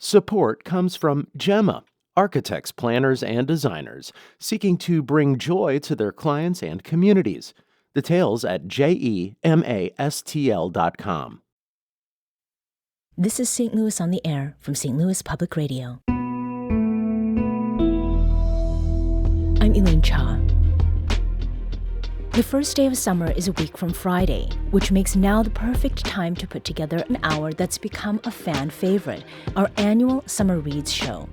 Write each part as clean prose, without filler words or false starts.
Support comes from Gemma, architects, planners, and designers seeking to bring joy to their clients and communities. Details at gemastl.com. This is St. Louis on the Air from St. Louis Public Radio. I'm Elaine Cha. The first day of summer is a week from Friday, which makes now the perfect time to put together an hour that's become a fan favorite, our annual Summer Reads show.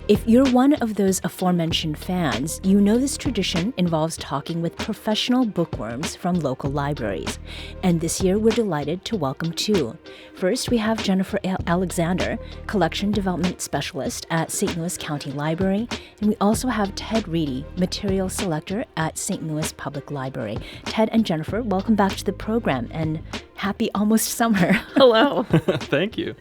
If you're one of those aforementioned fans, you know this tradition involves talking with professional bookworms from local libraries. And this year, we're delighted to welcome two. First, we have Jennifer Alexander, Collection Development Specialist at St. Louis County Library, and we also have Ted Reidy, Material Selector at St. Louis Public Library. Ted and Jennifer, welcome back to the program, and happy almost summer. Hello. Thank you.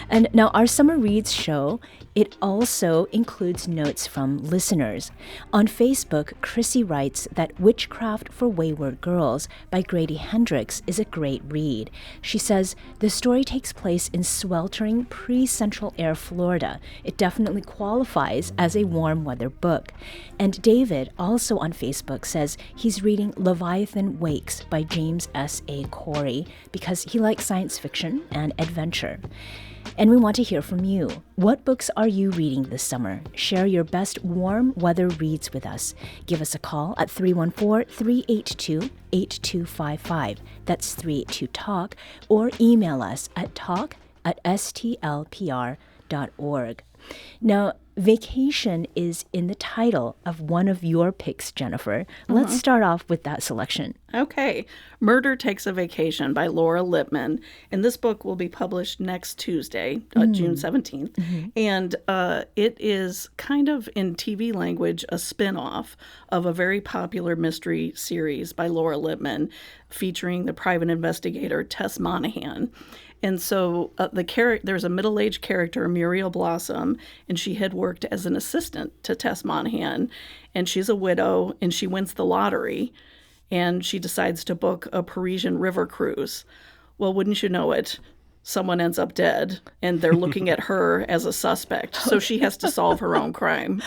And now our Summer Reads show, it also includes notes from listeners. On Facebook, Chrissy writes that Witchcraft for Wayward Girls by Grady Hendrix is a great read. She says the story takes place in sweltering pre-Central Air Florida. It definitely qualifies as a warm weather book. And David, also on Facebook, says he's reading Leviathan Wakes by James S. A. Corey because he likes science fiction and adventure. And we want to hear from you. What books are you reading this summer? Share your best warm weather reads with us. Give us a call at 314-382-8255. That's 382-TALK. Or email us at talk@stlpr.org. Now, vacation is in the title of one of your picks, Jennifer. Let's start off with that selection. Okay. Murder Takes a Vacation by Laura Lippman. And this book will be published next Tuesday, June 17th. And it is kind of, in TV language, a spin-off of a very popular mystery series by Laura Lippman featuring the private investigator Tess Monahan. And so there's a middle-aged character, Muriel Blossom, and she had worked as an assistant to Tess Monahan. And she's a widow, and she wins the lottery, and she decides to book a Parisian river cruise. Well, wouldn't you know it, someone ends up dead, and they're looking at her as a suspect. So she has to solve her own crime.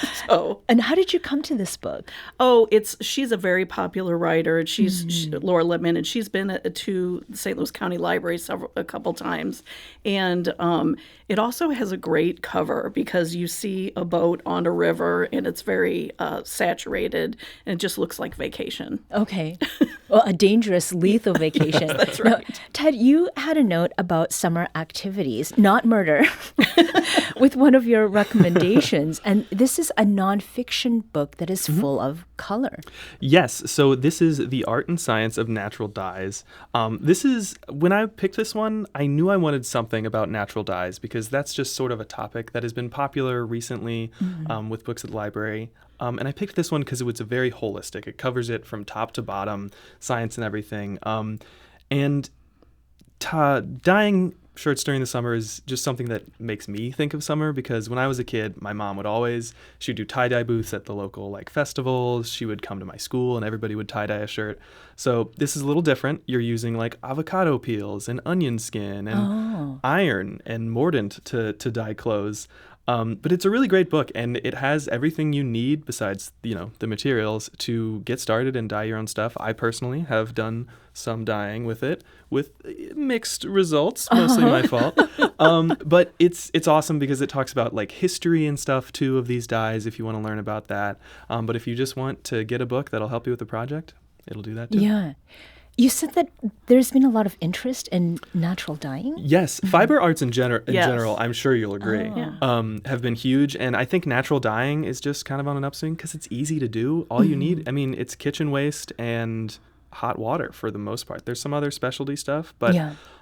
And how did you come to this book? Oh, she's a very popular writer. She's Laura Lippman, and she's been to St. Louis County Library a couple times. And it also has a great cover because you see a boat on a river, and it's very saturated, and it just looks like vacation. Okay. Well, a dangerous, lethal vacation. Yes, that's right. Now, Ted, you had a note about summer activities, not murder, with one of your recommendations. And this is a nonfiction book that is full of color. Yes. So this is The Art and Science of Natural Dyes. When I picked this one, I knew I wanted something about natural dyes because that's just sort of a topic that has been popular recently with books at the library. And I picked this one because it was very holistic. It covers it from top to bottom, science and everything. Dyeing shirts during the summer is just something that makes me think of summer because when I was a kid, my mom she'd do tie-dye booths at the local festivals. She would come to my school and everybody would tie-dye a shirt. So this is a little different. You're using avocado peels and onion skin and iron and mordant to dye clothes. But it's a really great book, and it has everything you need besides, the materials to get started and dye your own stuff. I personally have done some dyeing with it with mixed results, mostly my fault. But it's awesome because it talks about history and stuff too of these dyes if you want to learn about that. But if you just want to get a book that'll help you with the project, it'll do that too. Yeah. You said that there's been a lot of interest in natural dyeing? Yes. Fiber arts in general, I'm sure you'll agree, have been huge. And I think natural dyeing is just kind of on an upswing because it's easy to do. All you need, it's kitchen waste and hot water for the most part. There's some other specialty stuff, but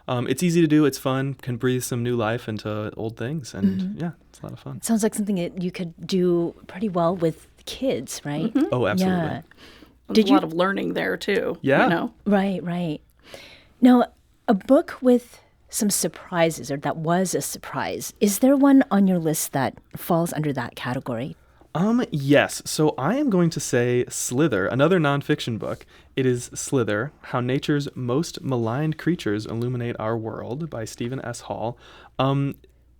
it's easy to do. It's fun, can breathe some new life into old things. And it's a lot of fun. It sounds like something that you could do pretty well with kids, right? Oh, absolutely. Yeah. There's a lot of learning there, too. Yeah. Right. Now, a book with some surprises, or that was a surprise. Is there one on your list that falls under that category? Yes. So I am going to say Slither, another nonfiction book. It is Slither, How Nature's Most Maligned Creatures Illuminate Our World by Stephen S. Hall.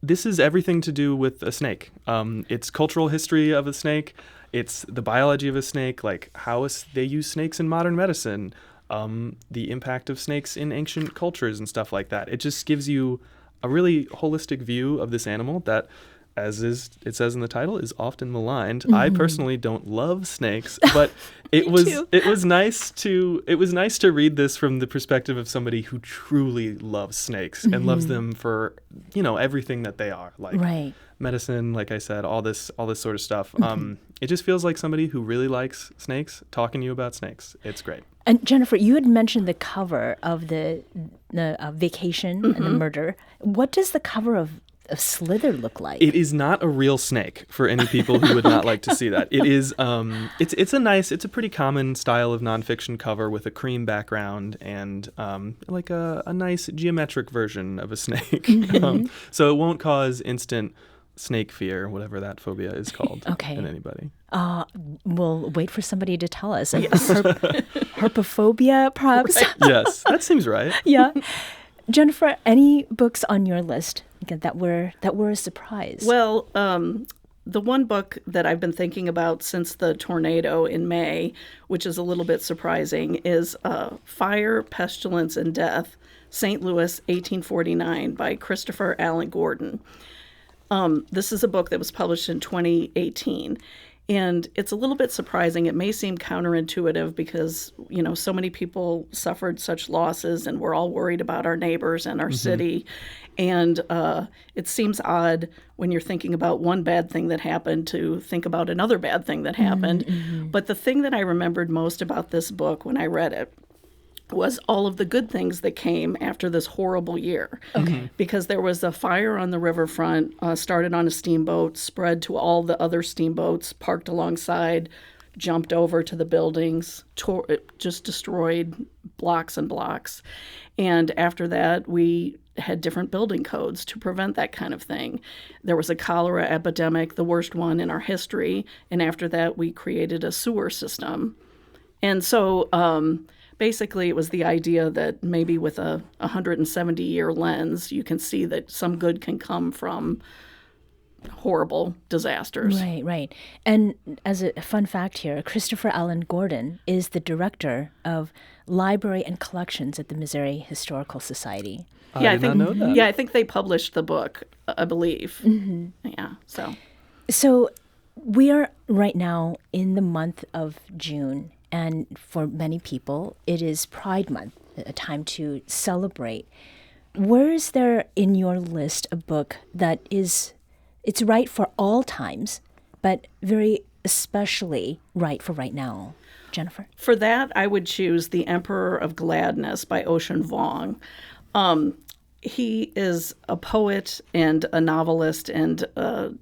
this is everything to do with a snake. It's cultural history of a snake. It's the biology of a snake, like how they use snakes in modern medicine, the impact of snakes in ancient cultures and stuff like that. It just gives you a really holistic view of this animal that, it says in the title, is often maligned. I personally don't love snakes, but it was nice to read this from the perspective of somebody who truly loves snakes and loves them for, everything that they are, like medicine, like I said, all this sort of stuff. It just feels like somebody who really likes snakes talking to you about snakes. It's great. And Jennifer, you had mentioned the cover of the Vacation and the Murder. What does the cover of Slither look like? It is not a real snake for any people who would not like to see that. It is it's a pretty common style of nonfiction cover with a cream background and like a nice geometric version of a snake. So it won't cause instant snake fear, whatever that phobia is called, in anybody. We'll wait for somebody to tell us. Herpophobia, perhaps? Right. Yes, that seems right. Yeah. Jennifer, any books on your list that were a surprise? Well, the one book that I've been thinking about since the tornado in May, which is a little bit surprising, is Fire, Pestilence, and Death, St. Louis, 1849, by Christopher Allen Gordon. This is a book that was published in 2018. And it's a little bit surprising. It may seem counterintuitive because, so many people suffered such losses and we're all worried about our neighbors and our city. And it seems odd when you're thinking about one bad thing that happened to think about another bad thing that happened. But the thing that I remembered most about this book when I read it was all of the good things that came after this horrible year. Because there was a fire on the riverfront, started on a steamboat, spread to all the other steamboats parked alongside, jumped over to the buildings, just destroyed blocks and blocks. And after that, we had different building codes to prevent that kind of thing. There was a cholera epidemic, the worst one in our history. And after that, we created a sewer system. And so basically, it was the idea that maybe with a 170-year lens, you can see that some good can come from horrible disasters. Right. And as a fun fact here, Christopher Allen Gordon is the director of Library and Collections at the Missouri Historical Society. I did not know that. Yeah, I think they published the book, I believe. Yeah, So we are right now in the month of June. And for many people, it is Pride Month, a time to celebrate. Where is there in your list a book that it's right for all times, but very especially right for right now? Jennifer? For that, I would choose The Emperor of Gladness by Ocean Vuong. He is a poet and a novelist and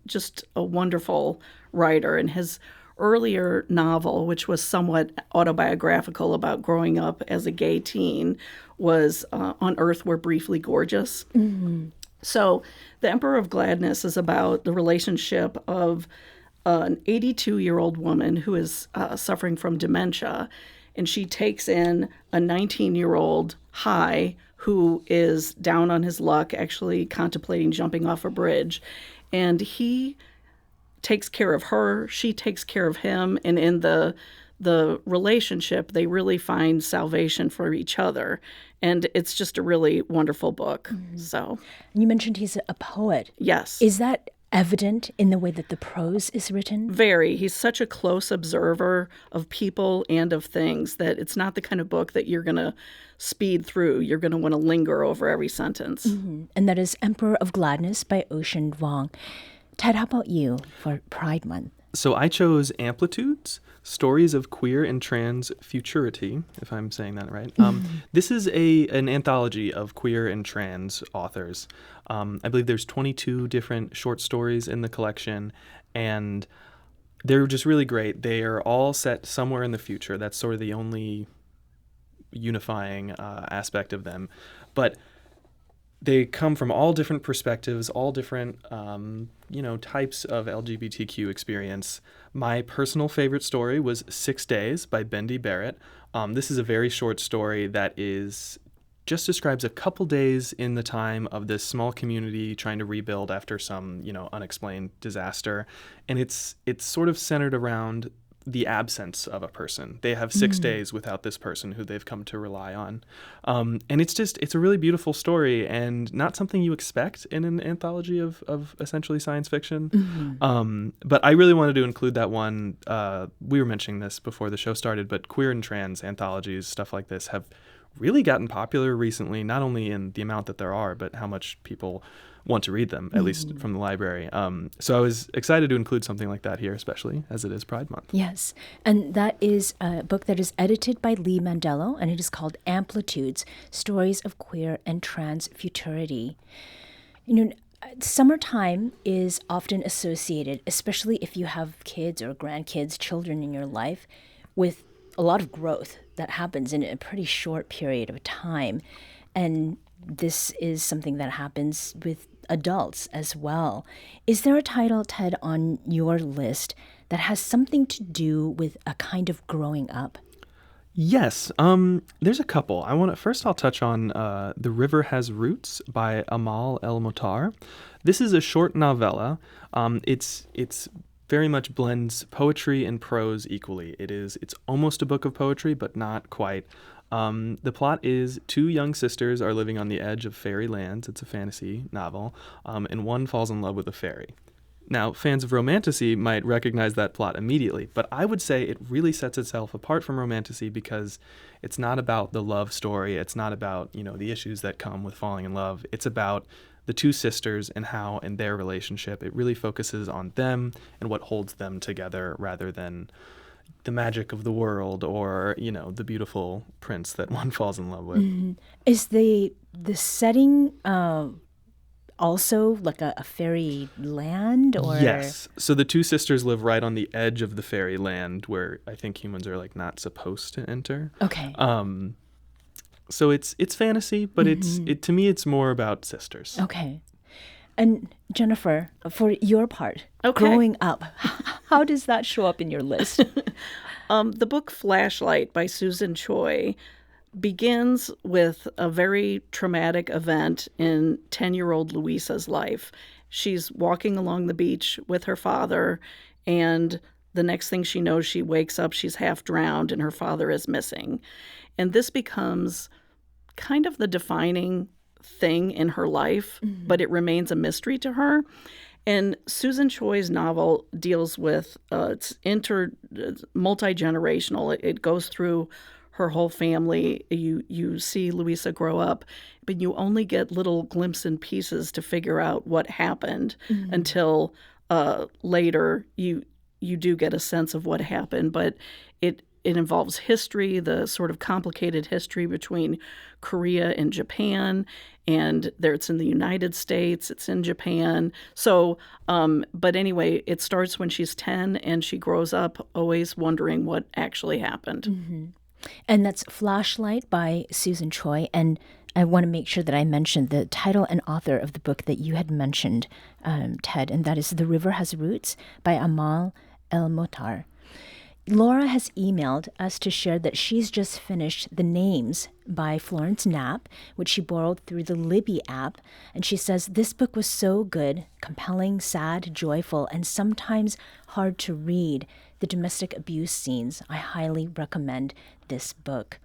just a wonderful writer. And his earlier novel, which was somewhat autobiographical about growing up as a gay teen, was On Earth We're Briefly Gorgeous. So The Emperor of Gladness is about the relationship of an 82-year-old woman who is suffering from dementia, and she takes in a 19-year-old Hai who is down on his luck, actually contemplating jumping off a bridge. And he takes care of her, she takes care of him, and in the relationship, they really find salvation for each other. And it's just a really wonderful book. So, you mentioned he's a poet. Yes. Is that evident in the way that the prose is written? Very. He's such a close observer of people and of things that it's not the kind of book that you're going to speed through. You're going to want to linger over every sentence. And that is Emperor of Gladness by Ocean Vuong. Ted, how about you for Pride Month? So I chose Amplitudes, Stories of Queer and Trans Futurity, if I'm saying that right. This is an anthology of queer and trans authors. I believe there's 22 different short stories in the collection, and they're just really great. They are all set somewhere in the future. That's sort of the only unifying aspect of them. But they come from all different perspectives, all different, types of LGBTQ experience. My personal favorite story was 6 Days by Bendy Barrett. This is a very short story that is just describes a couple days in the time of this small community trying to rebuild after some, unexplained disaster. And it's sort of centered around the absence of a person. They have 6 days without this person who they've come to rely on. And it's a really beautiful story and not something you expect in an anthology of essentially science fiction. But I really wanted to include that one. We were mentioning this before the show started, but queer and trans anthologies, stuff like this, have really gotten popular recently, not only in the amount that there are, but how much people want to read them, at least from the library. So I was excited to include something like that here, especially as it is Pride Month. Yes, and that is a book that is edited by Lee Mandello, and it is called Amplitudes, Stories of Queer and Trans Futurity. Summertime is often associated, especially if you have kids or grandkids, children in your life, with a lot of growth that happens in a pretty short period of time. And this is something that happens with adults as well. Is there a title, Ted, on your list that has something to do with a kind of growing up? Yes, there's a couple. I'll touch on The River Has Roots by Amal El-Motar. This is a short novella. It's very much blends poetry and prose equally. It's almost a book of poetry, but not quite. The plot is 2 young sisters are living on the edge of fairy lands. It's a fantasy novel, and one falls in love with a fairy. Now, fans of Romantasy might recognize that plot immediately, but I would say it really sets itself apart from Romantasy because it's not about the love story. It's not about, the issues that come with falling in love. It's about the 2 sisters and how in their relationship it really focuses on them and what holds them together rather than the magic of the world or, the beautiful prince that one falls in love with. Is the setting also like a fairy land? Or Yes. So the 2 sisters live right on the edge of the fairy land where I think humans are not supposed to enter. Okay. So it's fantasy, but to me it's more about sisters. Okay. And Jennifer, for your part, Okay. growing up, how does that show up in your list? The book Flashlight by Susan Choi begins with a very traumatic event in 10-year-old Louisa's life. She's walking along the beach with her father, and the next thing she knows, she wakes up, she's half drowned, and her father is missing. And this becomes kind of the defining thing in her life, but it remains a mystery to her. And Susan Choi's novel deals with it's multi-generational. It goes through her whole family. You see Louisa grow up, but you only get little glimpses and pieces to figure out what happened until later you do get a sense of what happened. But it involves history, the sort of complicated history between Korea and Japan, and it's in the United States, it's in Japan. So, but anyway, it starts when she's 10 and she grows up always wondering what actually happened. And that's Flashlight by Susan Choi. And I want to make sure that I mention the title and author of the book that you had mentioned, Ted, and that is The River Has Roots by Amal El-Motar. Laura has emailed us to share that she's just finished The Names by Florence Knapp, which she borrowed through the Libby app. And she says, this book was so good, compelling, sad, joyful, and sometimes hard to read. The domestic abuse scenes. I highly recommend this book.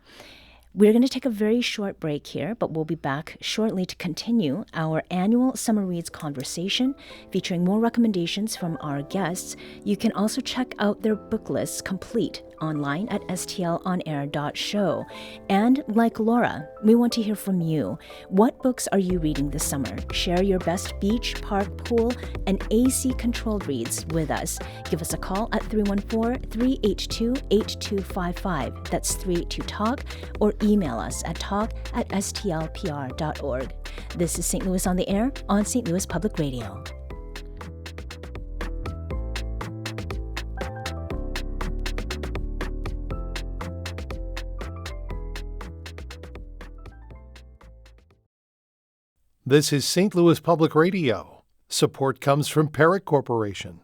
We're going to take a very short break here, but we'll be back shortly to continue our annual Summer Reads conversation featuring more recommendations from our guests. You can also check out their book lists complete online at stlonair.show. And like Laura, we want to hear from you. What books are you reading this summer? Share your best beach, park, pool, and AC-controlled reads with us. Give us a call at 314-382-8255. That's 382-TALK, or email us at talk@stlpr.org. This is St. Louis on the Air on St. Louis Public Radio. This is St. Louis Public Radio. Support comes from Perrick Corporation.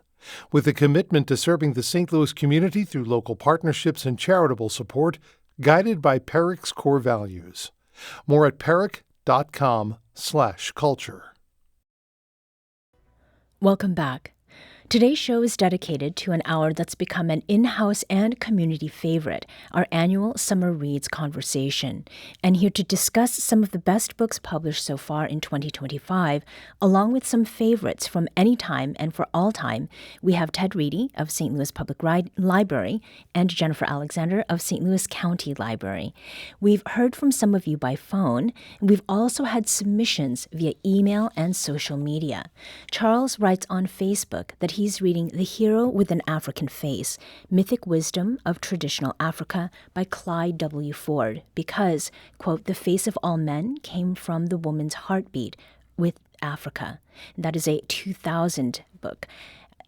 With a commitment to serving the St. Louis community through local partnerships and charitable support, guided by Perrick's core values. More at perrick.com/culture. Welcome back. Today's show is dedicated to an hour that's become an in-house and community favorite, our annual Summer Reads conversation. And here to discuss some of the best books published so far in 2025, along with some favorites from any time and for all time, we have Ted Reidy of St. Louis Public Library and Jennifer Alexander of St. Louis County Library. We've heard from some of you by phone, and we've also had submissions via email and social media. Charles writes on Facebook that he's reading The Hero with an African Face, Mythic Wisdom of Traditional Africa by Clyde W. Ford, because, quote, the face of all men came from the woman's heartbeat with Africa. That is a 2000 book.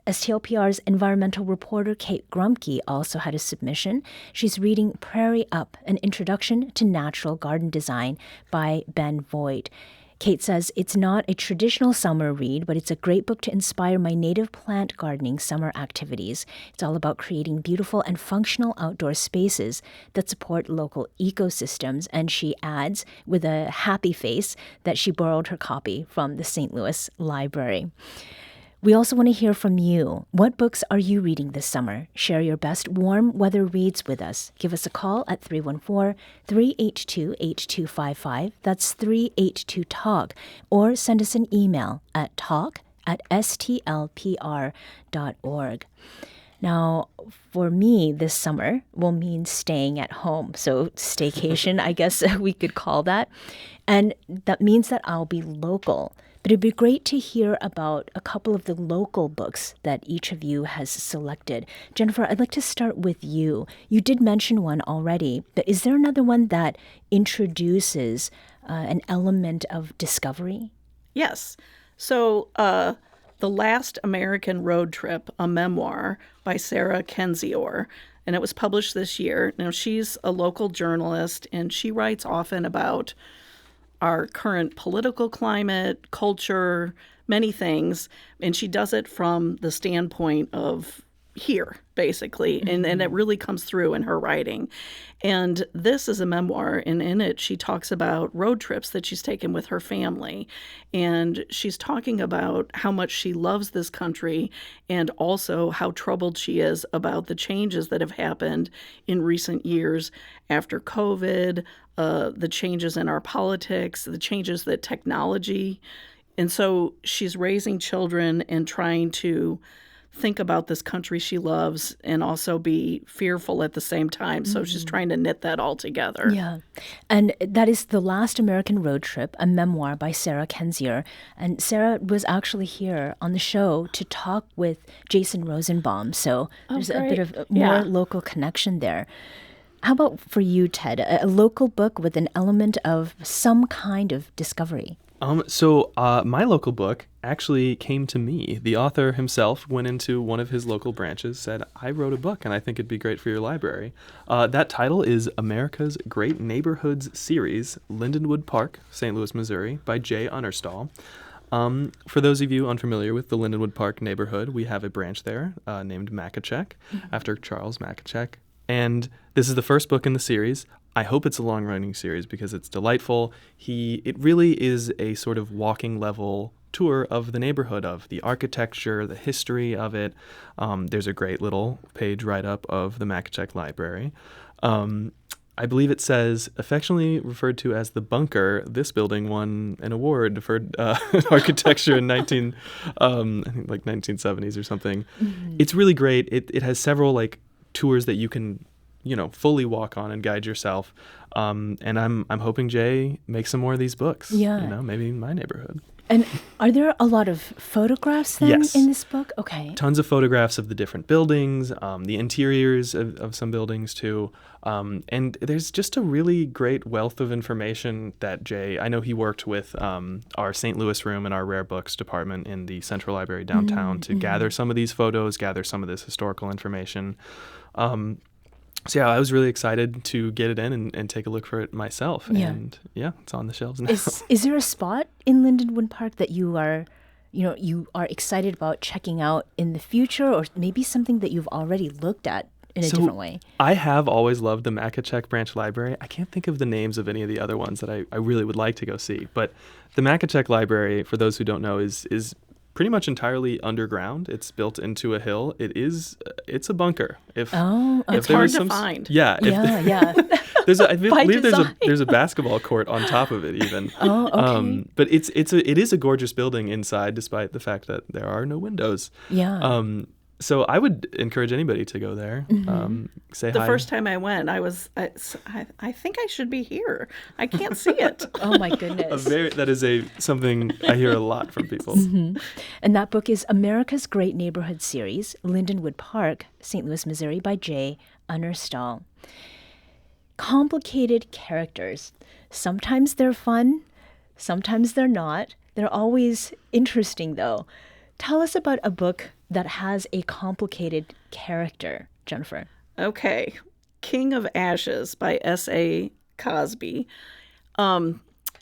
STLPR's environmental reporter Kate Grumke also had a submission. She's reading Prairie Up, An Introduction to Natural Garden Design by Ben Voigt. Kate says, it's not a traditional summer read, but it's a great book to inspire my native plant gardening summer activities. It's all about creating beautiful and functional outdoor spaces that support local ecosystems. And she adds, with a happy face, that she borrowed her copy from the St. Louis Library. We also want to hear from you. What books are you reading this summer? Share your best warm weather reads with us. Give us a call at 314-382-8255. That's 382-TALK. Or send us an email at talk@stlpr.org. Now, for me, this summer will mean staying at home. So staycation, I guess we could call that. And that means that I'll be local. But it'd be great to hear about a couple of the local books that each of you has selected. Jennifer, I'd like to start with you. You did mention one already, but is there another one that introduces an element of discovery? Yes. So, The Last American Road Trip, a memoir by Sarah Kendzior, and it was published this year. Now, she's a local journalist, and she writes often about our current political climate, culture, many things. And she does it from the standpoint of here, basically. And it really comes through in her writing. And this is a memoir, and in it she talks about road trips that she's taken with her family. And she's talking about how much she loves this country and also how troubled she is about the changes that have happened in recent years after COVID, the changes in our politics, the changes that technology. And so she's raising children and trying to think about this country she loves and also be fearful at the same time. So she's trying to knit that all together. Yeah. And that is The Last American Road Trip, a memoir by Sarah Kendzior. And Sarah was actually here on the show to talk with Jason Rosenbaum. So there's a bit of more local connection there. How about for you, Ted, a local book with an element of some kind of discovery? My local book actually came to me. The author himself went into one of his local branches, said, I wrote a book and I think it'd be great for your library. That title is America's Great Neighborhoods Series, Lindenwood Park, St. Louis, Missouri, by Jay Unnerstall. For those of you unfamiliar with the Lindenwood Park neighborhood, we have a branch there named Makachek, after Charles Makachek. And this is the first book in the series. I hope it's a long-running series because it's delightful. It really is a sort of walking level tour of the neighborhood, of the architecture, the history of it. There's a great little page write-up of the Makachek Library. I believe it says, affectionately referred to as the Bunker, this building won an award for architecture in I think like 1970s or something. Mm-hmm. It's really great. It has several tours that you can fully walk on and guide yourself. And I'm hoping Jay makes some more of these books. Yeah. Maybe in my neighborhood. And are there a lot of photographs then in this book? Okay. Tons of photographs of the different buildings, the interiors of some buildings too. And there's just a really great wealth of information that Jay, I know he worked with our St. Louis room and our rare books department in the Central Library downtown to gather some of these photos, gather some of this historical information. So I was really excited to get it in and take a look for it myself. Yeah. And it's on the shelves now. Is there a spot in Lindenwood Park that you are excited about checking out in the future, or maybe something that you've already looked at in a different way. I have always loved the Makachek Branch Library. I can't think of the names of any of the other ones that I really would like to go see. But the Makachek Library, for those who don't know, is pretty much entirely underground. It's built into a hill. It's a bunker. It's hard to find. Yeah. Yeah. I believe design. there's a basketball court on top of it even. Oh, okay. But it is a gorgeous building inside, despite the fact that there are no windows. Yeah. So I would encourage anybody to go there. Say The hi. first time I went, I think I should be here. I can't see it. Oh my goodness. That is something I hear a lot from people. And that book is America's Great Neighborhood Series, Lindenwood Park, St. Louis, Missouri, by Jay Unnerstall. Complicated characters. Sometimes they're fun, sometimes they're not. They're always interesting, though. Tell us about a book that has a complicated character, Jennifer. Okay. King of Ashes by S.A. Cosby.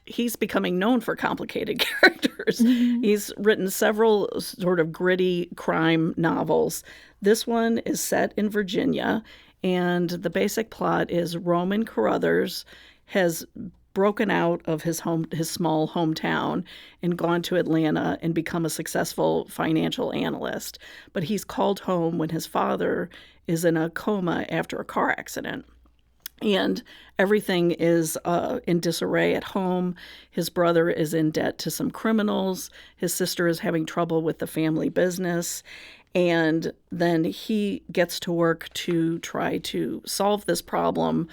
He's becoming known for complicated characters. He's written several sort of gritty crime novels. This one is set in Virginia, and the basic plot is Roman Carruthers has broken out of his small hometown and gone to Atlanta and become a successful financial analyst. But he's called home when his father is in a coma after a car accident. And everything is in disarray at home. His brother is in debt to some criminals. His sister is having trouble with the family business. And then he gets to work to try to solve this problem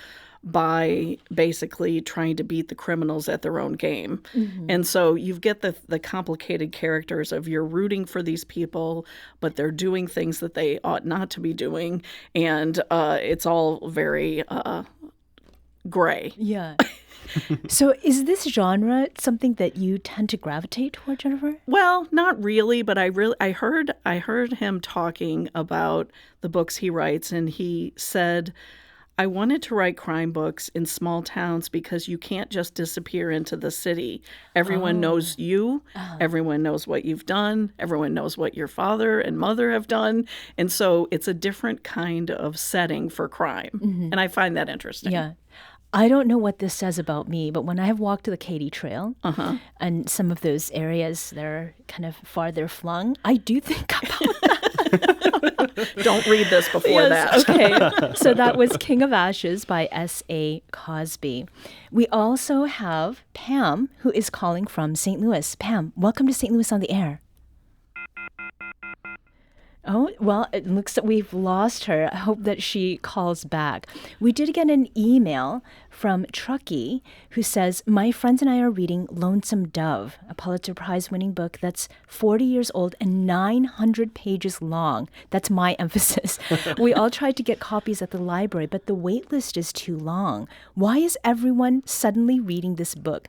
by basically trying to beat the criminals at their own game. And so you get the complicated characters of you're rooting for these people, but they're doing things that they ought not to be doing. And it's all very gray. Yeah. So is this genre something that you tend to gravitate toward, Jennifer? Well, not really, but I heard him talking about the books he writes, and he said, I wanted to write crime books in small towns because you can't just disappear into the city. Everyone knows you. Everyone knows what you've done. Everyone knows what your father and mother have done. And so it's a different kind of setting for crime. And I find that interesting. Yeah. I don't know what this says about me, but when I have walked the Katy Trail and some of those areas that are kind of farther flung, I do think about Don't read this before that. Okay. So that was King of Ashes by S.A. Cosby. We also have Pam, who is calling from St. Louis. Pam, welcome to St. Louis on the Air. Oh, well, it looks like we've lost her. I hope that she calls back. We did get an email from Truckee who says, my friends and I are reading Lonesome Dove, a Pulitzer Prize-winning book that's 40 years old and 900 pages long. That's my emphasis. We all tried to get copies at the library, but the wait list is too long. Why is everyone suddenly reading this book?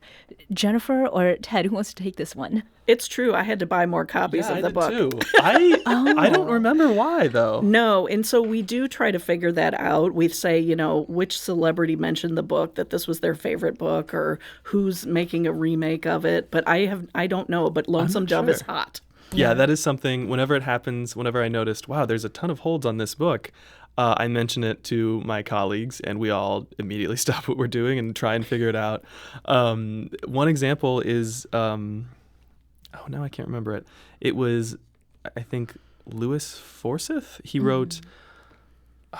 Jennifer or Ted, who wants to take this one? It's true. I had to buy more copies of the book. Too. I don't remember why, though. No, and so we do try to figure that out. We say, which celebrity mentioned the book, that this was their favorite book, or who's making a remake of it. But I don't know, but Lonesome Dove is hot. Yeah, that is something, whenever it happens, whenever I noticed, wow, there's a ton of holds on this book, I mention it to my colleagues, and we all immediately stop what we're doing and try and figure it out. One example is... oh, now I can't remember it. It was, I think, Louis Forsyth. He wrote,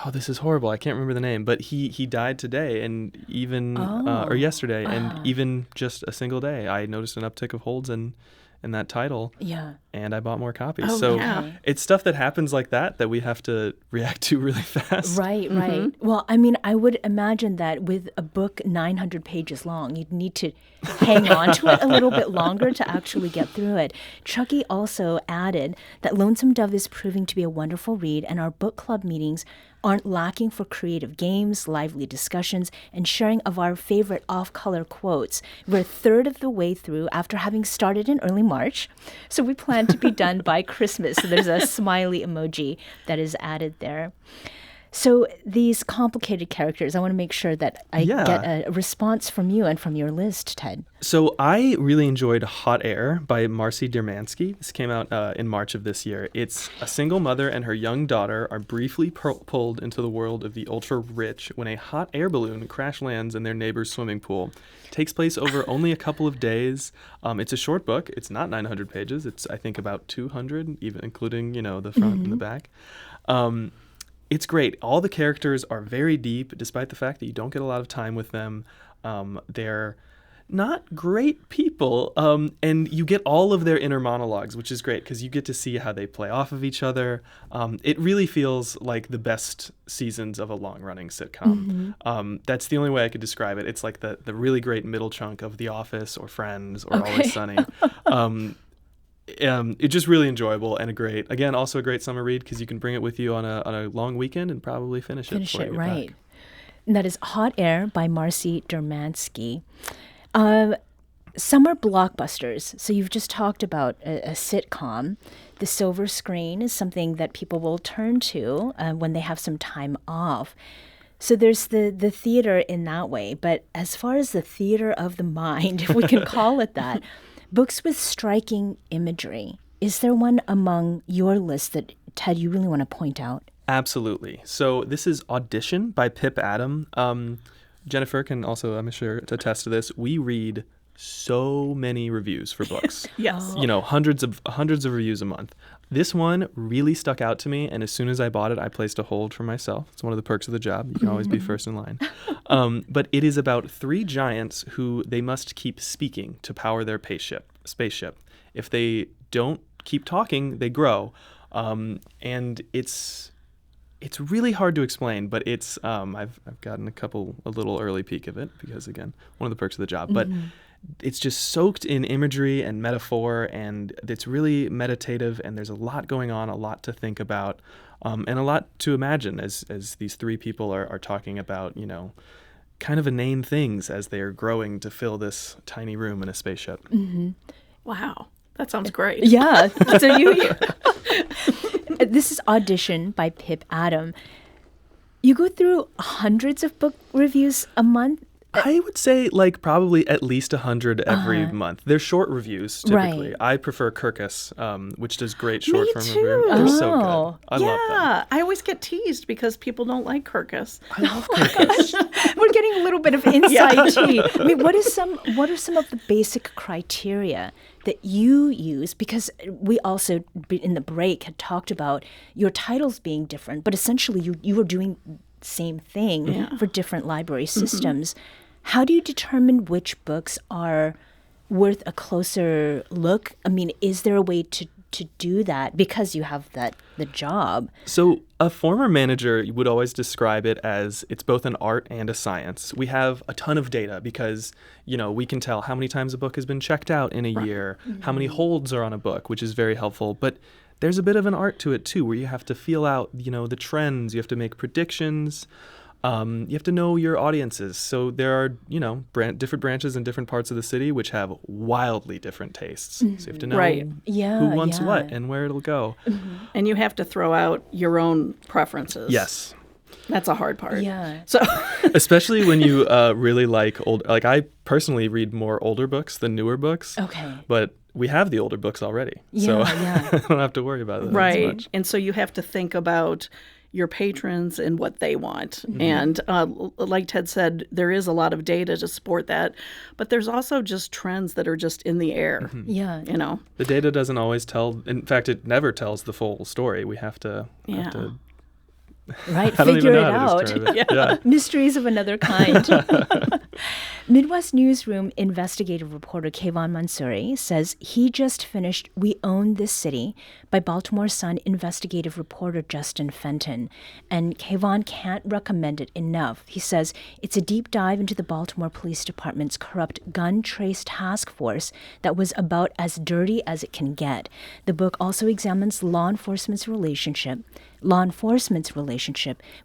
oh, this is horrible. I can't remember the name, but he died today, and even or yesterday, and even just a single day, I noticed an uptick of holds in that title. Yeah. And I bought more copies. Oh, so yeah. It's stuff that happens like that we have to react to really fast. Right, right. Well, I mean, I would imagine that with a book 900 pages long, you'd need to hang on to it a little bit longer to actually get through it. Chucky also added that Lonesome Dove is proving to be a wonderful read, and our book club meetings aren't lacking for creative games, lively discussions, and sharing of our favorite off-color quotes. We're a third of the way through after having started in early March, so we plan to be done by Christmas. So there's a smiley emoji that is added there. So these complicated characters, I want to make sure that I Yeah. get a response from you and from your list, Ted. So I really enjoyed Hot Air by Marcy Dermansky. This came out in March of this year. It's a single mother and her young daughter are briefly pulled into the world of the ultra-rich when a hot air balloon crash lands in their neighbor's swimming pool. It takes place over only a couple of days. It's a short book. It's not 900 pages. It's, I think, about 200, even including, the front and the back. It's great. All the characters are very deep, despite the fact that you don't get a lot of time with them. They're not great people, and you get all of their inner monologues, which is great because you get to see how they play off of each other. It really feels like the best seasons of a long-running sitcom. That's the only way I could describe it. It's like the really great middle chunk of The Office or Friends or Always Sunny. It's just really enjoyable and also a great summer read because you can bring it with you on a long weekend and probably finish it before you get right. back. And that is Hot Air by Marcy Dermansky. Summer blockbusters. So you've just talked about a sitcom. The silver screen is something that people will turn to when they have some time off. So there's the theater in that way. But as far as the theater of the mind, if we can call it that, books with striking imagery. Is there one among your list that, Ted, you really want to point out? Absolutely. So this is Audition by Pip Adam. Jennifer can also, I'm sure, attest to this. We read so many reviews for books. Yes. Hundreds of reviews a month. This one really stuck out to me, and as soon as I bought it, I placed a hold for myself. It's one of the perks of the job. You can always be first in line. But it is about three giants who they must keep speaking to power their spaceship. If they don't keep talking, they grow. And it's really hard to explain, but it's I've gotten a little early peek of it because, again, one of the perks of the job. But it's just soaked in imagery and metaphor, and it's really meditative, and there's a lot going on, a lot to think about, and a lot to imagine as these three people are talking about, kind of inane things as they are growing to fill this tiny room in a spaceship. Wow. That sounds great. Yeah. So this is Audition by Pip Adam. You go through hundreds of book reviews a month? I would say probably at least 100 every month. They're short reviews typically. Right. I prefer Kirkus, which does great short form too. review. They're so Oh. good. I love them. Yeah, I always get teased because people don't like Kirkus. I love Kirkus. We're getting a little bit of inside tea. I mean, what are some of the basic criteria that you use? Because we also, in the break, had talked about your titles being different, but essentially you were doing the same thing for different library systems. How do you determine which books are worth a closer look? I mean, is there a way to do that because you have the job? So a former manager would always describe it as it's both an art and a science. We have a ton of data because, we can tell how many times a book has been checked out in a year, how many holds are on a book, which is very helpful. But there's a bit of an art to it too, where you have to feel out, the trends, you have to make predictions. You have to know your audiences. So there are, different branches in different parts of the city which have wildly different tastes. So you have to know who wants what and where it'll go. And you have to throw out your own preferences. Yes. That's a hard part. Yeah. So especially when you really like I personally read more older books than newer books. Okay. But we have the older books already. Yeah, so yeah. I don't have to worry about that as much. And so you have to think about your patrons and what they want. And like Ted said, there is a lot of data to support that, but there's also just trends that are just in the air. Yeah. The data doesn't always tell. In fact, it never tells the full story. We have to. Right, I don't figure even it know how to out. describe it. Yeah. Mysteries of another kind. Midwest Newsroom investigative reporter Kayvon Mansouri says he just finished We Own This City by Baltimore Sun investigative reporter Justin Fenton. And Kayvon can't recommend it enough. He says it's a deep dive into the Baltimore Police Department's corrupt gun trace task force that was about as dirty as it can get. The book also examines law enforcement's relationship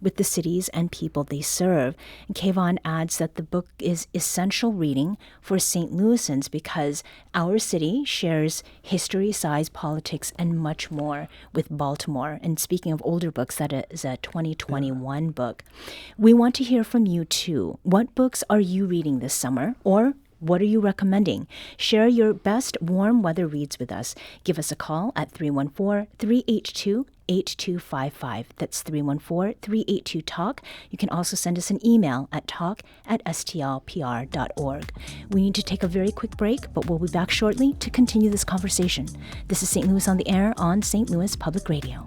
with the cities and people they serve. And Kayvon adds that the book is essential reading for St. Louisans because our city shares history, size, politics, and much more with Baltimore. And speaking of older books, that is a 2021 book. We want to hear from you too. What books are you reading this summer? Or what are you recommending? Share your best warm weather reads with us. Give us a call at 314-382-8255. That's 314-382-TALK. You can also send us an email at talk@stlpr.org. We need to take a very quick break, but we'll be back shortly to continue this conversation. This is St. Louis on the Air on St. Louis Public Radio.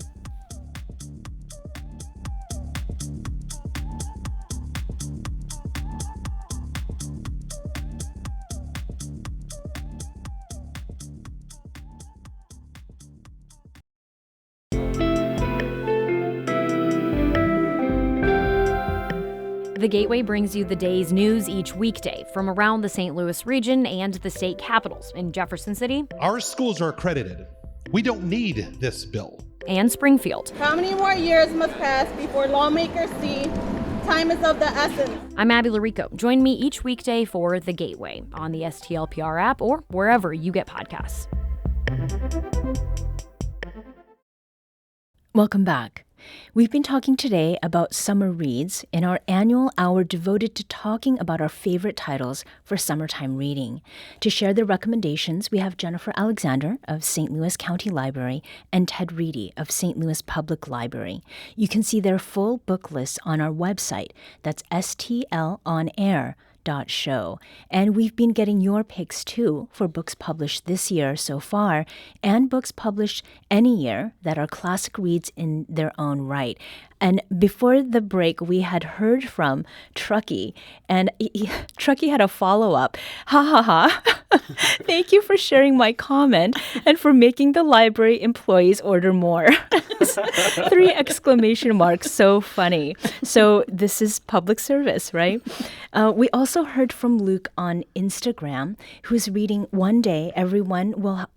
The Gateway brings you the day's news each weekday from around the St. Louis region and the state capitals in Jefferson City. Our schools are accredited. We don't need this bill. And Springfield. How many more years must pass before lawmakers see time is of the essence? I'm Abby Larico. Join me each weekday for The Gateway on the STLPR app or wherever you get podcasts. Welcome back. We've been talking today about summer reads in our annual hour devoted to talking about our favorite titles for summertime reading. To share their recommendations, we have Jennifer Alexander of St. Louis County Library and Ted Reidy of St. Louis Public Library. You can see their full book list on our website. That's stlonair.show. And we've been getting your picks too for books published this year so far and books published any year that are classic reads in their own right. And before the break, we had heard from Truckee, and Truckee had a follow-up. Ha ha ha. Thank you for sharing my comment and for making the library employees order more. 3 exclamation marks. So funny. So this is public service, right? We also heard from Luke on Instagram, who's reading One Day Everyone Will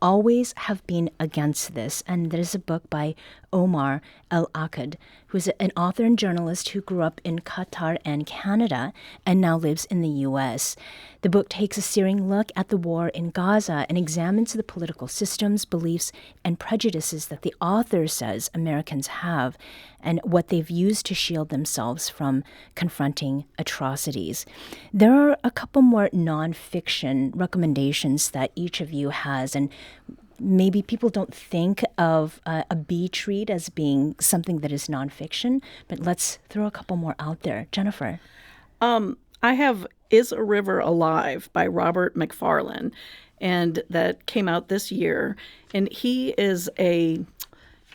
Always have been against this. And there's a book by Omar El-Akkad, who's an author and journalist who grew up in Qatar and Canada and now lives in the U.S. The book takes a searing look at the war in Gaza and examines the political systems, beliefs, and prejudices that the author says Americans have and what they've used to shield themselves from confronting atrocities. There are a couple more nonfiction recommendations that each of you has, and maybe people don't think of a beach read as being something that is nonfiction, but let's throw a couple more out there. Jennifer. I have Is a River Alive by Robert McFarlane, and that came out this year. And he's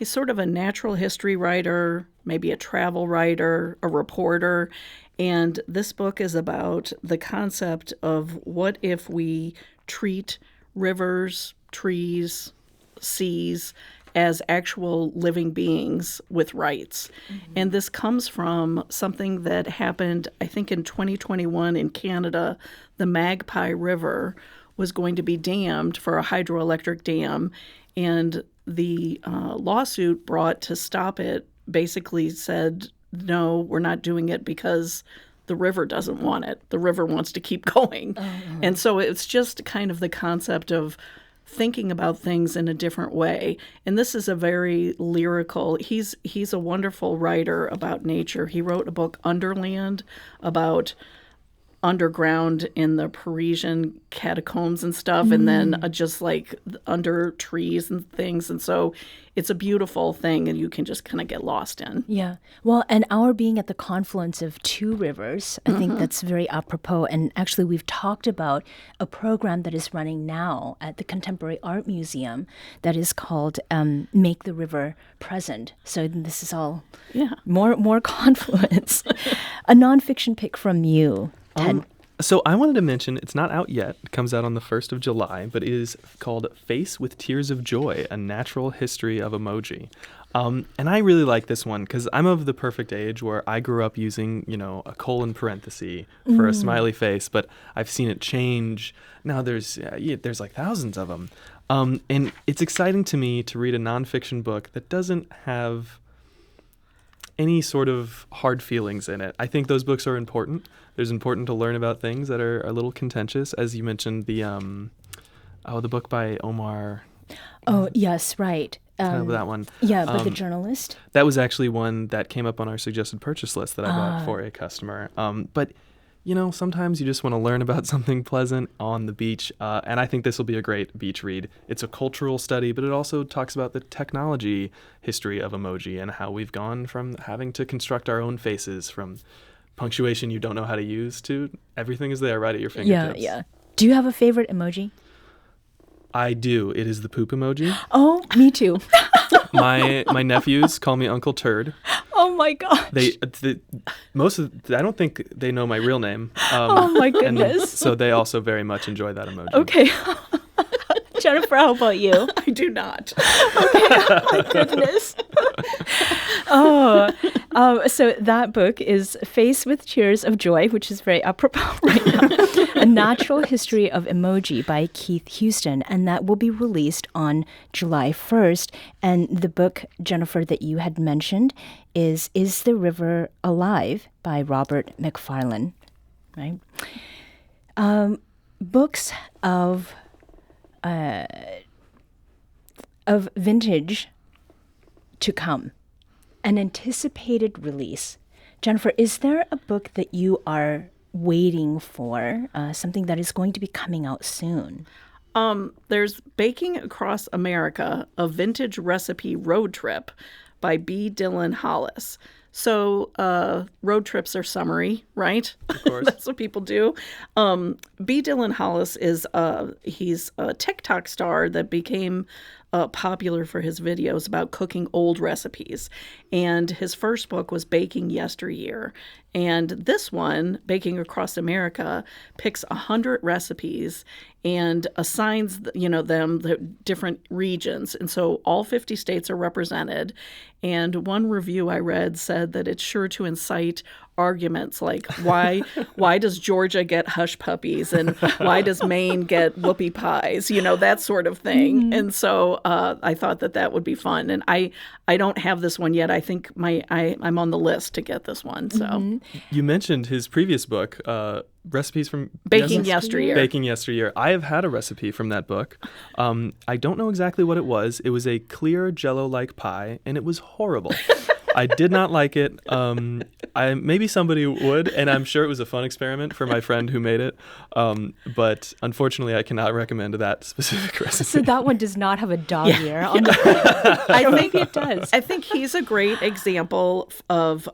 sort of a natural history writer, maybe a travel writer, a reporter. And this book is about the concept of what if we treat rivers, trees, seas as actual living beings with rights. Mm-hmm. And this comes from something that happened, I think, in 2021 in Canada. The Magpie River was going to be dammed for a hydroelectric dam, and the lawsuit brought to stop it basically said, no, we're not doing it because the river doesn't want it. The river wants to keep going. Uh-huh. And so it's just kind of the concept of thinking about things in a different way. And this is a very lyrical, he's a wonderful writer about nature. He wrote a book, Underland, about underground in the Parisian catacombs and stuff, and then just like under trees and things. And so it's a beautiful thing, and you can just kind of get lost in. Yeah. Well, and our being at the confluence of 2 rivers, I think that's very apropos. And actually, we've talked about a program that is running now at the Contemporary Art Museum that is called Make the River Present. So this is all more confluence. A nonfiction pick from you, Ted. So I wanted to mention, it's not out yet. It comes out on the 1st of July, but it is called Face with Tears of Joy, A Natural History of Emoji. And I really like this one because I'm of the perfect age where I grew up using, a colon parenthesis for a smiley face, but I've seen it change. Now there's like thousands of them. And it's exciting to me to read a nonfiction book that doesn't have any sort of hard feelings in it. I think those books are important. There's important to learn about things that are a little contentious, as you mentioned the book by Omar. Oh, yes, right. That one. Yeah, but the journalist. That was actually one that came up on our suggested purchase list that I bought for a customer. But sometimes you just want to learn about something pleasant on the beach, and I think this will be a great beach read. It's a cultural study, but it also talks about the technology history of emoji and how we've gone from having to construct our own faces, from punctuation you don't know how to use to everything is there right at your fingertips. Yeah. Do you have a favorite emoji? I do. It is the poop emoji. Oh, me too. My nephews call me Uncle Turd. Oh my gosh. I don't think they know my real name. Oh my goodness. So they also very much enjoy that emoji. Okay. Jennifer, how about you? I do not. Oh my goodness. So that book is Face with Tears of Joy, which is very apropos right now. A Natural History of Emoji by Keith Houston, and that will be released on July 1st. And the book, Jennifer, that you had mentioned is the River Alive by Robert McFarlane, right? Books of vintage to come, an anticipated release. Jennifer, is there a book that you are waiting for, something that is going to be coming out soon? There's Baking Across America, a vintage recipe road trip by B. Dylan Hollis. So road trips are summary, right? Of course. That's what people do. B. Dylan Hollis is he's a TikTok star that became popular for his videos about cooking old recipes. And his first book was Baking Yesteryear. And this one, Baking Across America, picks 100 recipes and assigns, them the different regions. And so all 50 states are represented. And one review I read said that it's sure to incite arguments like why does Georgia get hush puppies and why does Maine get whoopie pies, that sort of thing. Mm-hmm. And so I thought that would be fun. And I don't have this one yet. I think I'm on the list to get this one. So You mentioned his previous book, recipes from Baking Yesteryear. Baking Yesteryear. I have had a recipe from that book. I don't know exactly what it was. It was a clear Jell-O-like pie, and it was horrible. I did not like it. Maybe somebody would, and I'm sure it was a fun experiment for my friend who made it. But unfortunately, I cannot recommend that specific recipe. So that one does not have a dog ear on the I think it does. I think he's a great example of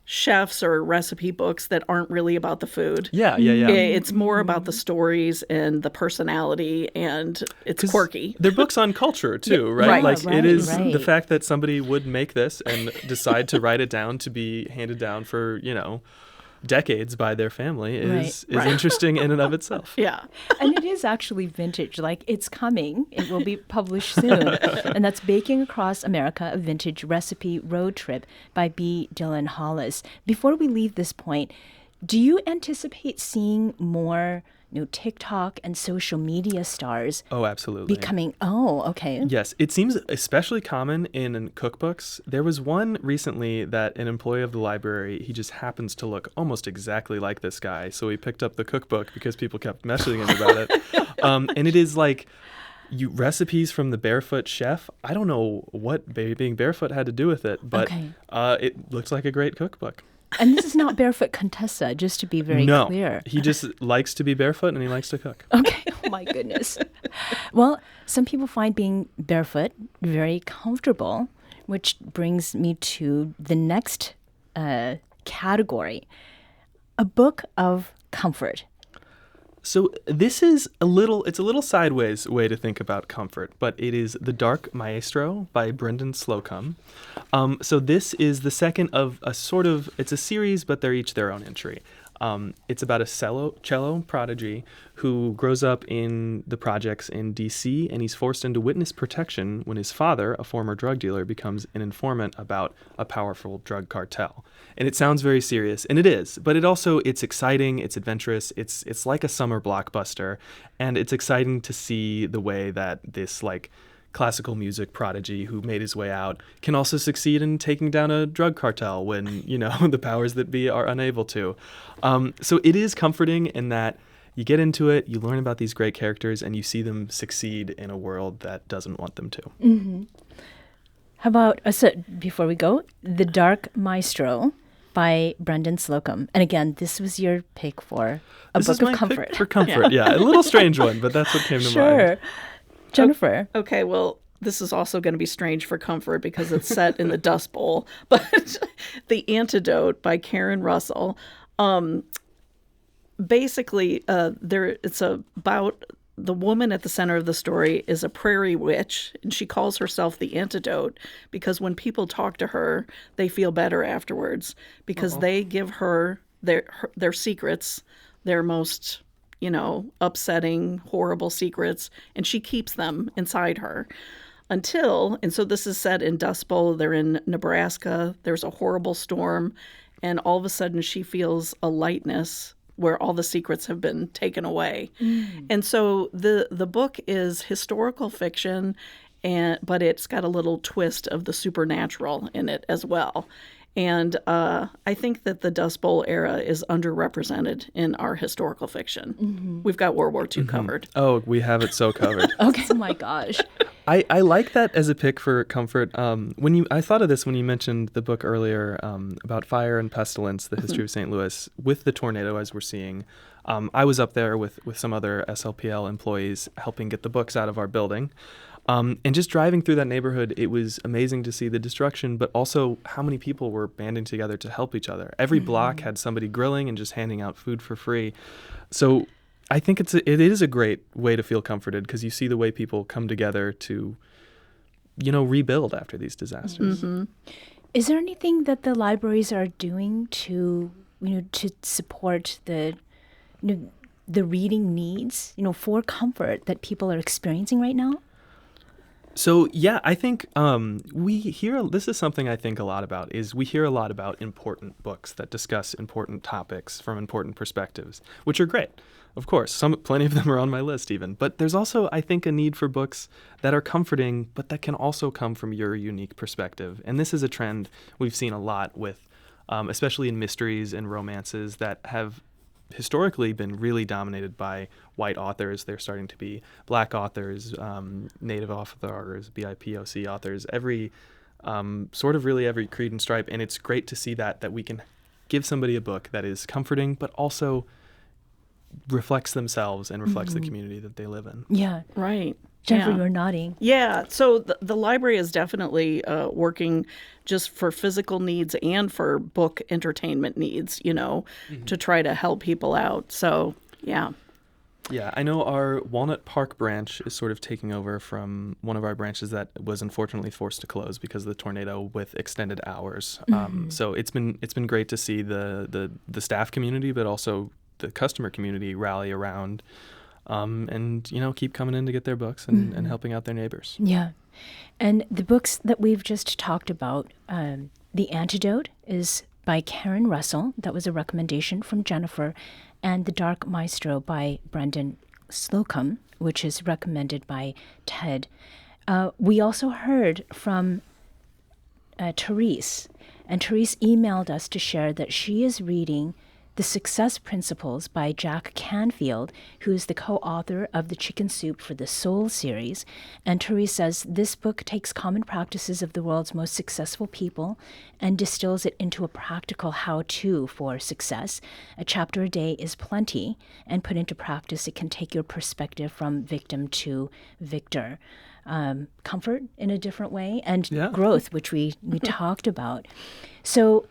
chefs or recipe books that aren't really about the food. Yeah. It's more about the stories and the personality, and it's quirky. They're books on culture too, right? Right. It is the fact that somebody would make this and decide to write it down to be handed down for, decades by their family is interesting in and of itself. Yeah. And it is actually vintage. It's coming. It will be published soon. And that's Baking Across America, a vintage recipe road trip by B. Dylan Hollis. Before we leave this point, do you anticipate seeing more TikTok and social media stars Oh, absolutely. becoming... Oh, okay. Yes. It seems especially common in cookbooks. There was one recently that an employee of the library, he just happens to look almost exactly like this guy. So he picked up the cookbook because people kept messaging him about it. And it is recipes from the Barefoot Chef. I don't know what being barefoot had to do with it, but it looks like a great cookbook. And this is not Barefoot Contessa, just to be very clear. He just likes to be barefoot and he likes to cook. Okay. Oh, my goodness. Well, some people find being barefoot very comfortable, which brings me to the next category, a book of comfort. So this is it's a little sideways way to think about comfort, but it is The Dark Maestro by Brendan Slocum. So this is the second of it's a series, but they're each their own entry. It's about a cello prodigy who grows up in the projects in D.C., and he's forced into witness protection when his father, a former drug dealer, becomes an informant about a powerful drug cartel. And it sounds very serious, and it is, but it's exciting, it's adventurous, it's like a summer blockbuster, and it's exciting to see the way that this classical music prodigy who made his way out can also succeed in taking down a drug cartel when, the powers that be are unable to. So it is comforting in that you get into it, you learn about these great characters, and you see them succeed in a world that doesn't want them to. Mm-hmm. How about, before we go, The Dark Maestro by Brendan Slocum. And again, this was your pick for a book of comfort. Pick for comfort, yeah. A little strange one, but that's what came to mind. Sure. Jennifer. Okay, well, this is also going to be strange for comfort because it's set in the Dust Bowl. But The Antidote by Karen Russell. Basically, it's about the woman at the center of the story is a prairie witch, and she calls herself the Antidote because when people talk to her, they feel better afterwards because they give her their secrets, their most, upsetting, horrible secrets, and she keeps them inside her. And so this is set in Dust Bowl. They're in Nebraska. There's a horrible storm, and all of a sudden she feels a lightness where all the secrets have been taken away. And so the book is historical fiction, but it's got a little twist of the supernatural in it as well. And I think that the Dust Bowl era is underrepresented in our historical fiction. Mm-hmm. We've got World War II covered. Oh, we have it so covered. Okay. Oh my gosh. I like that as a pick for comfort. I thought of this when you mentioned the book earlier about fire and pestilence, the history of St. Louis, with the tornado as we're seeing. I was up there with some other SLPL employees helping get the books out of our building. And just driving through that neighborhood, it was amazing to see the destruction, but also how many people were banding together to help each other. Every block had somebody grilling and just handing out food for free. So I think it is a great way to feel comforted because you see the way people come together to, rebuild after these disasters. Mm-hmm. Is there anything that the libraries are doing to support the reading needs, for comfort that people are experiencing right now? So, yeah, I think this is something I think a lot about, is we hear a lot about important books that discuss important topics from important perspectives, which are great. Of course, plenty of them are on my list even. But there's also, I think, a need for books that are comforting, but that can also come from your unique perspective. And this is a trend we've seen a lot with, especially in mysteries and romances that have historically been really dominated by white authors. They're starting to be Black authors, Native authors, BIPOC authors, every creed and stripe. And it's great to see that we can give somebody a book that is comforting, but also reflects themselves and reflects the community that they live in. Yeah. Right. Jennifer, you're nodding. Yeah. So the library is definitely working just for physical needs and for book entertainment needs, to try to help people out. So, yeah. Yeah, I know our Walnut Park branch is sort of taking over from one of our branches that was unfortunately forced to close because of the tornado with extended hours. So it's been great to see the staff community, but also the customer community rally around and keep coming in to get their books and helping out their neighbors. Yeah. And the books that we've just talked about, The Antidote is by Karen Russell. That was a recommendation from Jennifer. And The Dark Maestro by Brendan Slocum, which is recommended by Ted. We also heard from Therese. And Therese emailed us to share that she is reading The Success Principles by Jack Canfield, who is the co-author of the Chicken Soup for the Soul series. And Therese says this book takes common practices of the world's most successful people and distills it into a practical how-to for success. A chapter a day is plenty, and put into practice, it can take your perspective from victim to victor. Comfort in a different way, and growth, which we talked about. So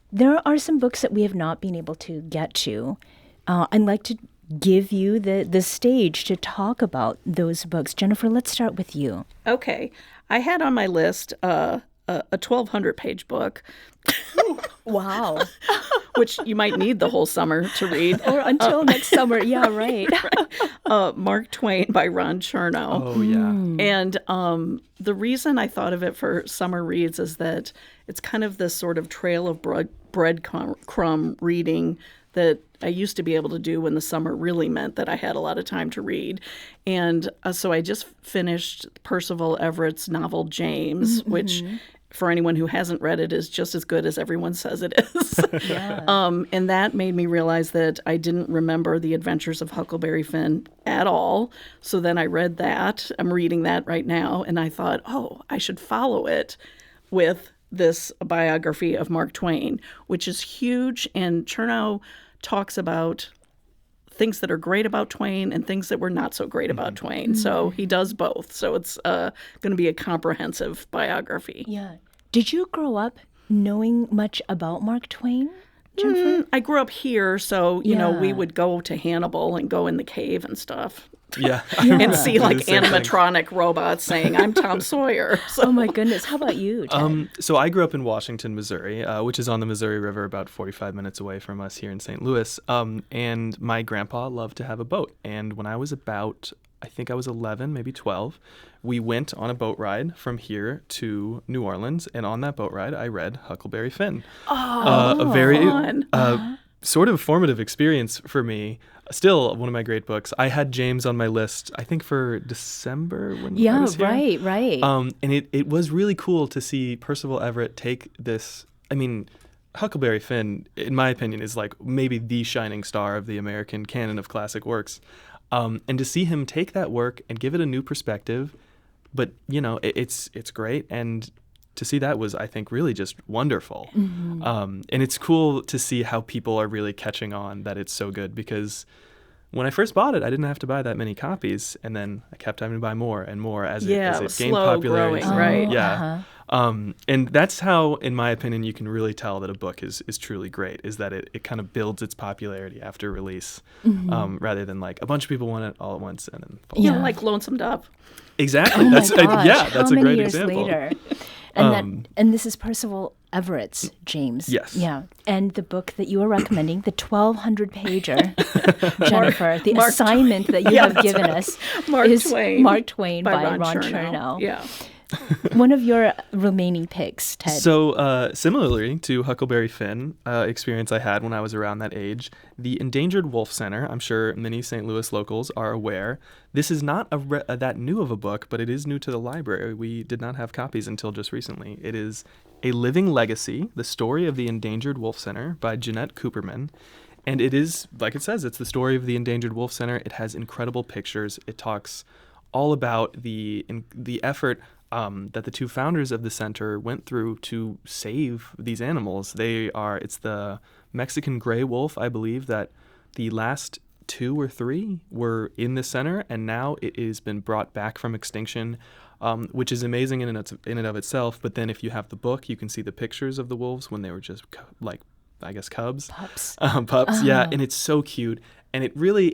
there are some books that we have not been able to get to. I'd like to give you the stage to talk about those books. Jennifer, let's start with you. Okay. I had on my list a 1,200-page book. Wow. Which you might need the whole summer to read. Or until next summer. Yeah, right. Mark Twain by Ron Chernow. Oh, yeah. And the reason I thought of it for summer reads is that it's kind of this sort of trail of breadcrumb reading that I used to be able to do when the summer really meant that I had a lot of time to read. And so I just finished Percival Everett's novel James, which for anyone who hasn't read it is just as good as everyone says it is. And that made me realize that I didn't remember The Adventures of Huckleberry Finn at all. So then I read that. I'm reading that right now. And I thought, oh, I should follow it with this biography of Mark Twain, which is huge. And Chernow talks about things that are great about Twain and things that were not so great about Twain. So he does both. So it's going to be a comprehensive biography. Yeah. Did you grow up knowing much about Mark Twain, Jennifer? I grew up here, so, you know, we would go to Hannibal and go in the cave and stuff. Yeah. And see like The same thing. animatronic robots saying, I'm Tom Sawyer. So, Oh my goodness. How about you, Ted? So I grew up in Washington, Missouri, which is on the Missouri River, about 45 minutes away from us here in St. Louis. And my grandpa loved to have a boat. And when I was about, I think I was 11, maybe 12, we went on a boat ride from here to New Orleans. And on that boat ride, I read Huckleberry Finn. A very fun. sort of formative experience for me. Still one of my great books. I had James on my list, I think for December when I was here. right. And it was really cool to see Percival Everett take this. I mean, Huckleberry Finn, in my opinion, is like maybe the shining star of the American canon of classic works. And to see him take that work and give it a new perspective, but, you know, it's great. And to see that was, I think, really just wonderful. And it's cool to see how people are really catching on that it's so good, because when I first bought it, I didn't have to buy that many copies. And then I kept having to buy more and more as it gained slow popularity. growing, right? Yeah. And that's how, in my opinion, you can really tell that a book is truly great, is that it kind of builds its popularity after release, rather than like a bunch of people want it all at once and then fall. Yeah, like Lonesome Dove. Exactly. Oh That's my gosh. yeah, that's How a many great years example. later? And this is Percival Everett's James. Yes. Yeah. And the book that you are recommending, the 1,200 pager, Jennifer, the assignment that you have given us Mark is Twain Mark Twain by Ron Ron Chernow. Chernow. Yeah. One of your remaining picks, Ted. So similarly to Huckleberry Finn experience I had when I was around that age, the Endangered Wolf Center, I'm sure many St. Louis locals are aware, this is not that new of a book, but it is new to the library. We did not have copies until just recently. It is A Living Legacy, the story of the Endangered Wolf Center by Jeanette Cooperman. And it is, like it says, it's the story of the Endangered Wolf Center. It has incredible pictures. It talks all about the effort that the two founders of the center went through to save these animals. It's the Mexican gray wolf, I believe, that the last 2 or 3 were in the center, and now it has been brought back from extinction, which is amazing in and of itself. But then if you have the book, you can see the pictures of the wolves when they were just like, I guess, cubs. Pups. Pups, yeah, and it's so cute. And it really,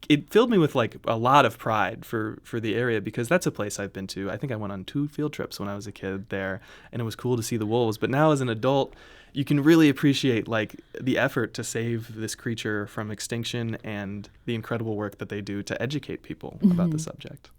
it filled me with like a lot of pride for the area, because that's a place I've been to. I think I went on 2 field trips when I was a kid there, and it was cool to see the wolves. But now as an adult, you can really appreciate like the effort to save this creature from extinction and the incredible work that they do to educate people about the subject.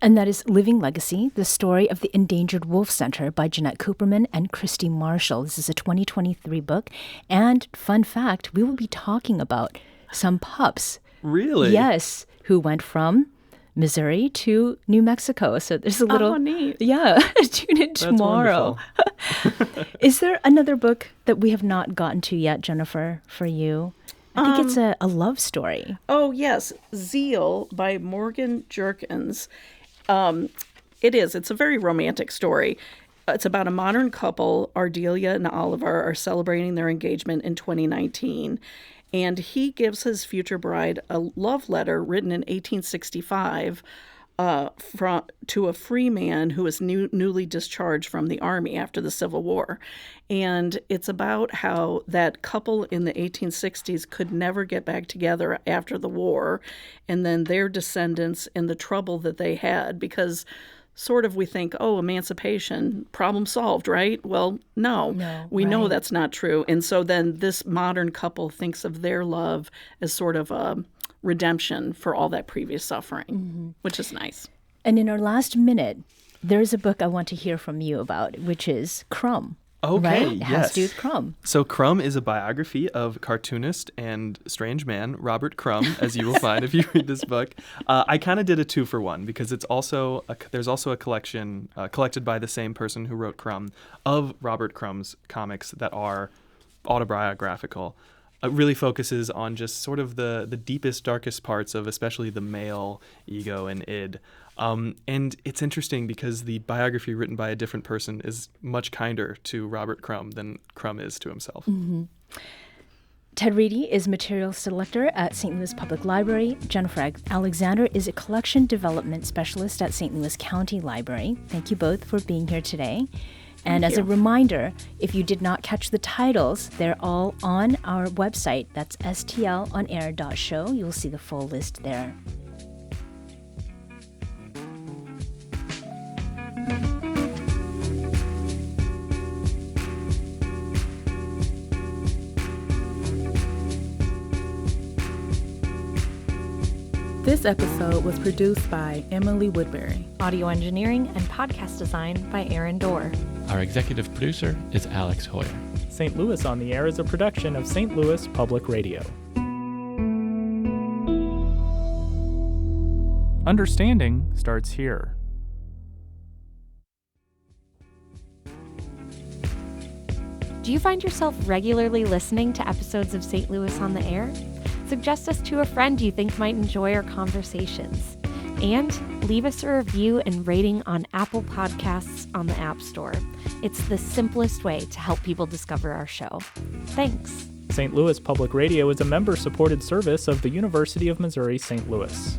And that is Living Legacy, the story of the Endangered Wolf Center by Jeanette Cooperman and Christy Marshall. This is a 2023 book. And fun fact, we will be talking about some pups. Really? Yes, who went from Missouri to New Mexico. So there's a little... Oh, neat. Yeah, tune in tomorrow. Is there another book that we have not gotten to yet, Jennifer, for you? I think it's a love story. Oh, yes. Zeal by Morgan Jerkins. It is. It's a very romantic story. It's about a modern couple. Ardelia and Oliver are celebrating their engagement in 2019. And he gives his future bride a love letter written in 1865 to a free man who was newly discharged from the army after the Civil War. And it's about how that couple in the 1860s could never get back together after the war, and then their descendants and the trouble that they had, because sort of we think, oh, emancipation, problem solved, right? Well, no, we know that's not true. And so then this modern couple thinks of their love as sort of a redemption for all that previous suffering, which is nice. And in our last minute, there's a book I want to hear from you about, which is Crumb. Okay, right? It has to do yes. with Crumb. So Crumb is a biography of cartoonist and strange man Robert Crumb, as you will find if you read this book. I kind of did a 2-for-1 because it's also there's also a collection collected by the same person who wrote Crumb of Robert Crumb's comics that are autobiographical. It really focuses on just sort of the deepest, darkest parts of especially the male ego and id. And it's interesting because the biography written by a different person is much kinder to Robert Crumb than Crumb is to himself. Ted Reidy is material selector at St. Louis Public Library. Jennifer Alexander is a collection development specialist at St. Louis County Library. Thank you both for being here today. And as a reminder, if you did not catch the titles, they're all on our website. That's stlonair.show. You'll see the full list there. This episode was produced by Emily Woodbury. Audio engineering and podcast design by Aaron Dorr. Our executive producer is Alex Hoyer. St. Louis on the Air is a production of St. Louis Public Radio. Understanding starts here. Do you find yourself regularly listening to episodes of St. Louis on the Air? Suggest us to a friend you think might enjoy our conversations. And leave us a review and rating on Apple Podcasts on the App Store. It's the simplest way to help people discover our show. Thanks. St. Louis Public Radio is a member-supported service of the University of Missouri St. Louis.